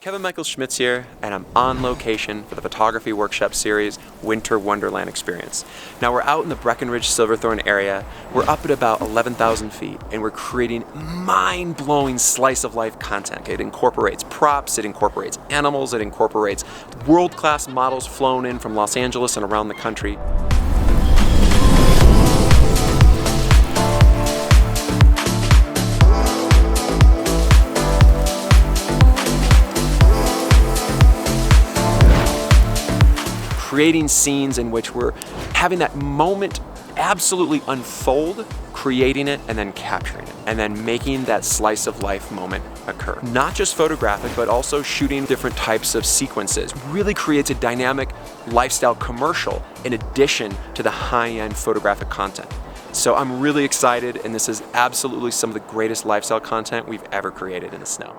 Kevin Michael Schmitz here, and I'm on location for the Photography Workshop series Winter Wonderland Experience. Now we're out in the Breckenridge Silverthorne area. We're up at about 11,000 feet, and we're creating mind-blowing slice of life content. It incorporates props, it incorporates animals, it incorporates world-class models flown in from Los Angeles and around the country. Creating scenes in which we're having that moment absolutely unfold, creating it and then capturing it, and then making that slice of life moment occur. Not just photographic, but also shooting different types of sequences. Really creates a dynamic lifestyle commercial in addition to the high-end photographic content. So I'm really excited, and this is absolutely some of the greatest lifestyle content we've ever created in the snow.